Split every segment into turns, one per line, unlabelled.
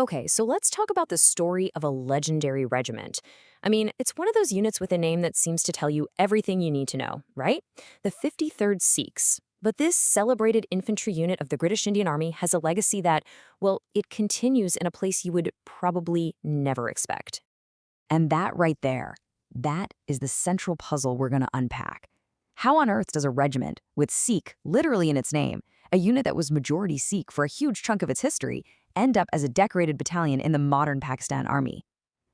Okay, so let's talk about the story of a legendary regiment. I mean, it's one of those units with a name that seems to tell you everything you need to know, right? The 53rd Sikhs. But this celebrated infantry unit of the British Indian Army has a legacy that, well, it continues in a place you would probably never expect.
And that right there, that is the central puzzle we're going to unpack. How on earth does a regiment, with Sikh literally in its name, a unit that was majority Sikh for a huge chunk of its history, end up as a decorated battalion in the modern Pakistan Army?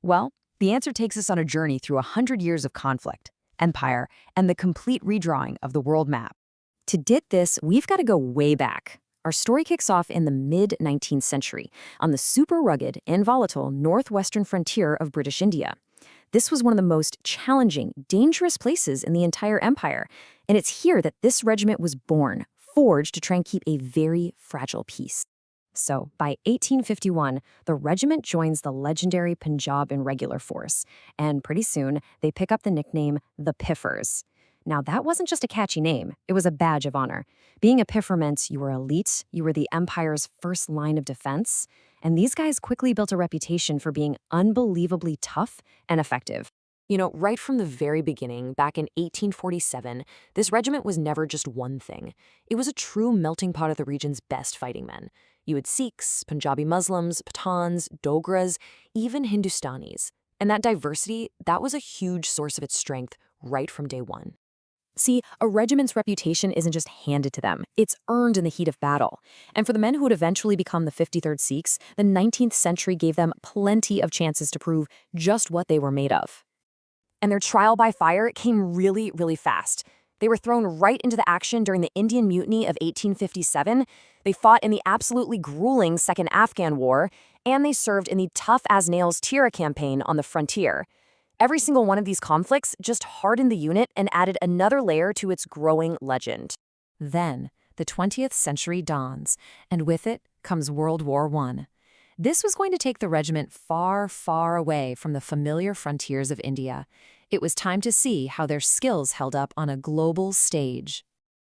Well, the answer takes us on a journey through 100 years of conflict, empire, and the complete redrawing of the world map.
To get this, we've got to go way back. Our story kicks off in the mid-19th century on the super rugged and volatile northwestern frontier of British India. This was one of the most challenging, dangerous places in the entire empire, and it's here that this regiment was born, forged to try and keep a very fragile peace. So, by 1851, the regiment joins the legendary Punjab Irregular Force, and pretty soon, they pick up the nickname the Piffers. Now, that wasn't just a catchy name, it was a badge of honor. Being a Piffer meant you were elite, you were the empire's first line of defense, and these guys quickly built a reputation for being unbelievably tough and effective. You know, right from the very beginning, back in 1847, this regiment was never just one thing. It was a true melting pot of the region's best fighting men. You had Sikhs, Punjabi Muslims, Pathans, Dogras, even Hindustanis. And that diversity, that was a huge source of its strength right from day one. See, a regiment's reputation isn't just handed to them, it's earned in the heat of battle. And for the men who would eventually become the 53rd Sikhs, the 19th century gave them plenty of chances to prove just what they were made of. And their trial by fire came really, really fast. They were thrown right into the action during the Indian Mutiny of 1857, they fought in the absolutely grueling Second Afghan War, and they served in the tough-as-nails Tira campaign on the frontier. Every single one of these conflicts just hardened the unit and added another layer to its growing legend. Then, the 20th century dawns, and with it comes World War I. This was going to take the regiment far, far away from the familiar frontiers of India. It was time to see how their skills held up on a global stage.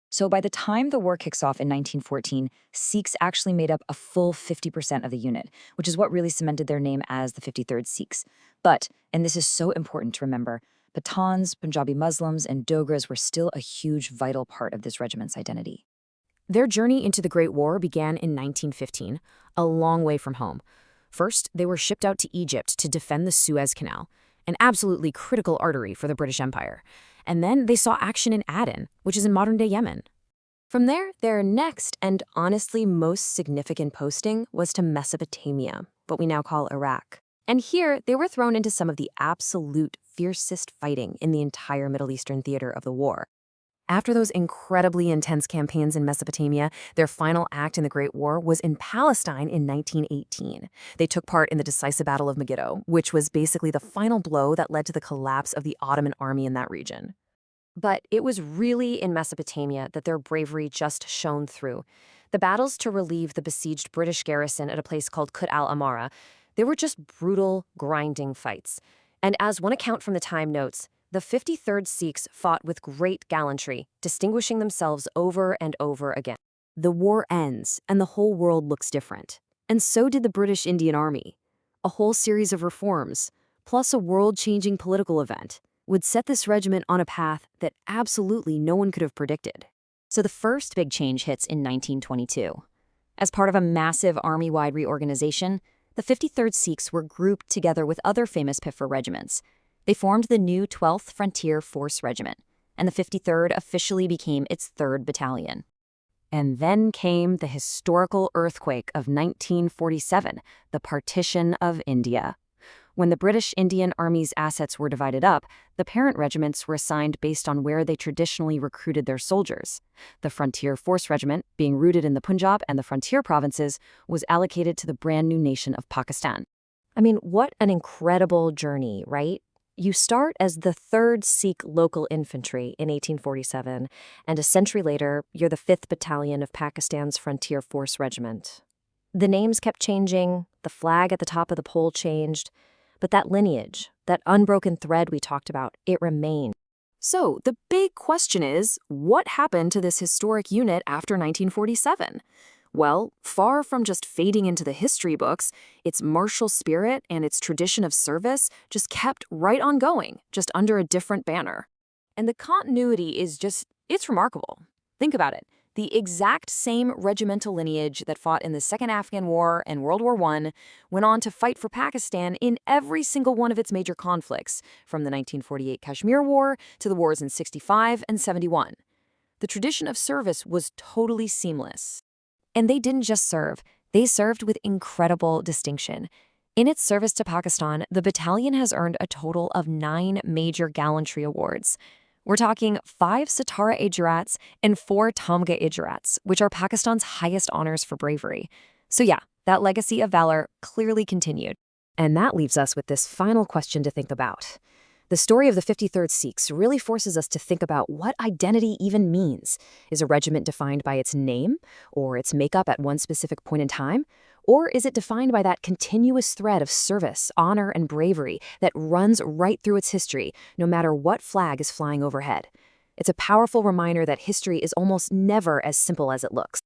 So by the time the war kicks off in 1914, Sikhs actually made up a full 50% of the unit, which is what really cemented their name as the 53rd Sikhs. But, and this is so important to remember, Pathans, Punjabi Muslims, and Dogras were still a huge, vital part of this regiment's identity.
Their journey into the Great War began in 1915, a long way from home. First, they were shipped out to Egypt to defend the Suez Canal, an absolutely critical artery for the British Empire. And then they saw action in Aden, which is in modern-day Yemen. From there, their next and honestly most significant posting was to Mesopotamia, what we now call Iraq. And here, they were thrown into some of the absolute fiercest fighting in the entire Middle Eastern theater of the war. After those incredibly intense campaigns in Mesopotamia, their final act in the Great War was in Palestine in 1918. They took part in the decisive Battle of Megiddo, which was basically the final blow that led to the collapse of the Ottoman army in that region. But it was really in Mesopotamia that their bravery just shone through. The battles to relieve the besieged British garrison at a place called Kut al-Amara, they were just brutal, grinding fights. And as one account from the time notes, the 53rd Sikhs fought with great gallantry, distinguishing themselves over and over again. The war ends, and the whole world looks different. And so did the British Indian Army. A whole series of reforms, plus a world-changing political event, would set this regiment on a path that absolutely no one could have predicted. So the first big change hits in 1922. As part of a massive army-wide reorganization, the 53rd Sikhs were grouped together with other famous Piffer regiments. They formed the new 12th Frontier Force Regiment, and the 53rd officially became its 3rd Battalion. And then came the historical earthquake of 1947, the Partition of India. When the British Indian Army's assets were divided up, the parent regiments were assigned based on where they traditionally recruited their soldiers. The Frontier Force Regiment, being rooted in the Punjab and the frontier provinces, was allocated to the brand new nation of Pakistan. I mean, what an incredible journey, right? You start as the 3rd Sikh Local Infantry in 1847, and a century later, you're the 5th Battalion of Pakistan's Frontier Force Regiment. The names kept changing, the flag at the top of the pole changed, but that lineage, that unbroken thread we talked about, it remained. So the big question is, what happened to this historic unit after 1947? Well, far from just fading into the history books, its martial spirit and its tradition of service just kept right on going, just under a different banner. And the continuity it's remarkable. Think about it. The exact same regimental lineage that fought in the Second Afghan War and World War I went on to fight for Pakistan in every single one of its major conflicts, from the 1948 Kashmir War to the wars in 65 and 71. The tradition of service was totally seamless.
And they didn't just serve, they served with incredible distinction. In its service to Pakistan, the battalion has earned a total of 9 major gallantry awards. We're talking 5 Satara Ejurats and 4 Tamga Ejurats, which are Pakistan's highest honors for bravery. So yeah, that legacy of valor clearly continued.
And that leaves us with this final question to think about. The story of the 53rd Sikhs really forces us to think about what identity even means. Is a regiment defined by its name or its makeup at one specific point in time? Or is it defined by that continuous thread of service, honor, and bravery that runs right through its history, no matter what flag is flying overhead? It's a powerful reminder that history is almost never as simple as it looks.